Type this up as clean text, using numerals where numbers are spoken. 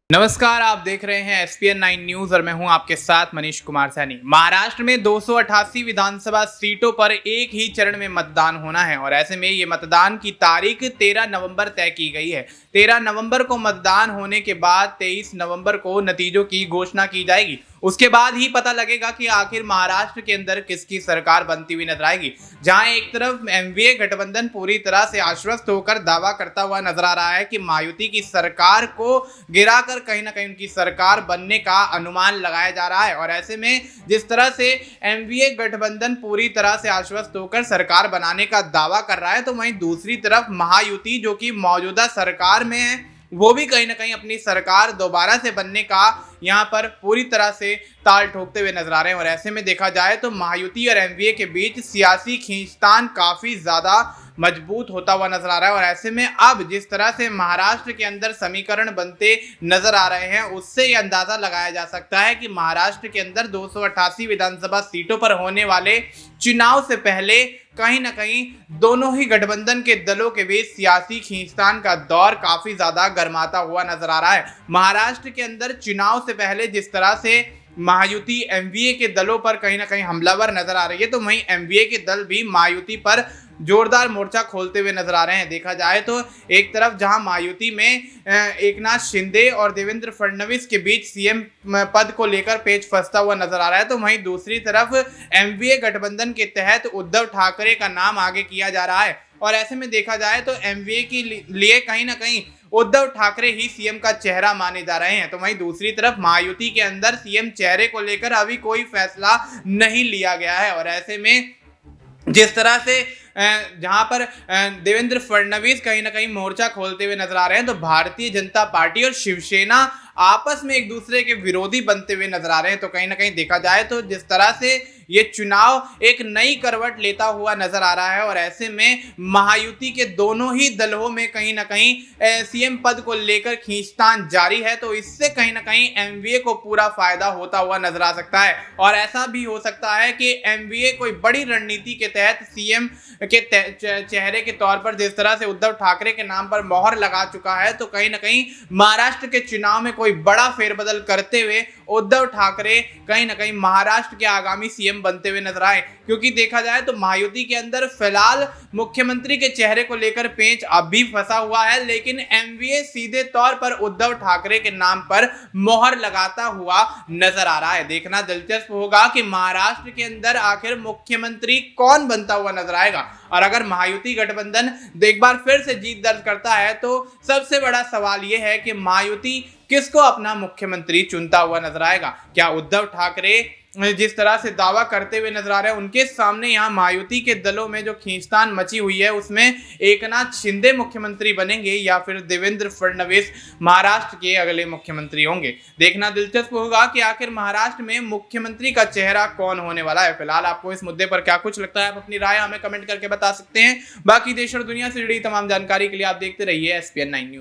नमस्कार, आप देख रहे हैं एसपीएन 9 न्यूज और मैं हूं आपके साथ मनीष कुमार सैनी। महाराष्ट्र में 288 विधानसभा सीटों पर एक ही चरण में मतदान होना है और ऐसे में ये मतदान की तारीख 13 नवंबर तय की गई है। 13 नवंबर को मतदान होने के बाद 23 नवंबर को नतीजों की घोषणा की जाएगी। उसके बाद ही पता लगेगा कि आखिर महाराष्ट्र के अंदर किसकी सरकार बनती हुई नजर आएगी। जहां एक तरफ एनडीए गठबंधन पूरी तरह से आश्वस्त होकर दावा करता हुआ नजर आ रहा है कि महायुति की सरकार को गिराकर कहीं ना कहीं उनकी सरकार बनने का अनुमान लगाया जा रहा है। और ऐसे में जिस तरह से एनडीए गठबंधन पूरी तरह से आश्वस्त होकर सरकार बनाने का दावा कर रहा है, तो वहीं दूसरी तरफ महायुति जो कि मौजूदा सरकार में है, वो भी कहीं ना कहीं अपनी सरकार दोबारा से बनने का यहाँ पर पूरी तरह से ताल ठोकते हुए नजर आ रहे हैं। और ऐसे में देखा जाए तो महायुति और एनडीए के बीच सियासी खींचतान काफी ज्यादा मजबूत होता हुआ नजर आ रहा है। और ऐसे में अब जिस तरह से महाराष्ट्र के अंदर समीकरण बनते नजर आ रहे हैं, उससे यह अंदाजा लगाया जा सकता है कि महाराष्ट्र के अंदर 288 विधानसभा सीटों पर होने वाले चुनाव से पहले कहीं ना कहीं दोनों ही गठबंधन के दलों के बीच सियासी खींचतान का दौर काफी ज्यादा गर्माता हुआ नजर आ रहा है। महाराष्ट्र के अंदर चुनाव से पहले जिस तरह से महायुति एनडीए के दलों पर कहीं ना कहीं हमलावर नजर आ रही है, तो वहीं एनडीए के दल भी महायुति पर जोरदार मोर्चा खोलते हुए नजर आ रहे हैं। देखा जाए तो एक तरफ जहां महायुति में एकनाथ शिंदे और देवेंद्र फडणवीस के बीच सीएम पद को लेकर पेच फंसता हुआ नजर आ रहा है, तो वहीं दूसरी तरफ एनडीए गठबंधन के तहत उद्धव ठाकरे का नाम आगे किया जा रहा है। और ऐसे में देखा जाए तो एनडीए के लिए कहीं ना कहीं उद्धव ठाकरे ही सीएम का चेहरा माने जा रहे हैं। तो वहीं दूसरी तरफ महायुति के अंदर सीएम चेहरे को लेकर अभी कोई फैसला नहीं लिया गया है। और ऐसे में जिस तरह से जहां पर देवेंद्र फडणवीस कहीं ना कहीं मोर्चा खोलते हुए नजर आ रहे हैं, तो भारतीय जनता पार्टी और शिवसेना आपस में एक दूसरे के विरोधी बनते हुए नजर आ रहे हैं। तो कहीं ना कहीं देखा जाए तो जिस तरह से ये चुनाव एक नई करवट लेता हुआ नजर आ रहा है, और ऐसे में महायुति के दोनों ही दलों में कहीं ना कहीं सीएम पद को लेकर खींचतान जारी है, तो इससे कहीं ना कहीं एनडीए को पूरा फायदा होता हुआ नजर आ सकता है। और ऐसा भी हो सकता है कि एनडीए कोई बड़ी रणनीति के तहत सीएम के चेहरे के तौर पर जिस तरह से उद्धव ठाकरे के नाम पर मोहर लगा चुका है, तो कहीं ना कहीं महाराष्ट्र के चुनाव में कोई बड़ा फेरबदल करते हुए उद्धव ठाकरे कहीं ना कहीं महाराष्ट्र के आगामी सीएम बनते हुए नजर आए। क्योंकि देखा जाए तो महायुति के अंदर फिलहाल मुख्यमंत्री के चेहरे को लेकर पेंच अब भी फंसा हुआ है, लेकिन एनडीए सीधे तौर पर उद्धव ठाकरे के नाम पर मोहर लगाता हुआ नजर आ रहा है। देखना दिलचस्प होगा कि महाराष्ट्र के अंदर आखिर मुख्यमंत्री कौन बनता हुआ नजर आएगा। और अगर महायुति गठबंधन एक बार फिर से जीत दर्ज करता है, तो सबसे बड़ा सवाल यह है कि महायुति किसको अपना मुख्यमंत्री चुनता हुआ नजर आएगा। क्या उद्धव ठाकरे जिस तरह से दावा करते हुए नजर आ रहे हैं, उनके सामने यहाँ महायुति के दलों में जो खींचतान मची हुई है, उसमें एकनाथ शिंदे मुख्यमंत्री बनेंगे या फिर देवेंद्र फडणवीस महाराष्ट्र के अगले मुख्यमंत्री होंगे। देखना दिलचस्प होगा कि आखिर महाराष्ट्र में मुख्यमंत्री का चेहरा कौन होने वाला है। फिलहाल आपको इस मुद्दे पर क्या कुछ लगता है, आप अपनी राय हमें कमेंट करके बता सकते हैं। बाकी देश और दुनिया से जुड़ी तमाम जानकारी के लिए आप देखते रहिए एसपीएन 9 न्यूज।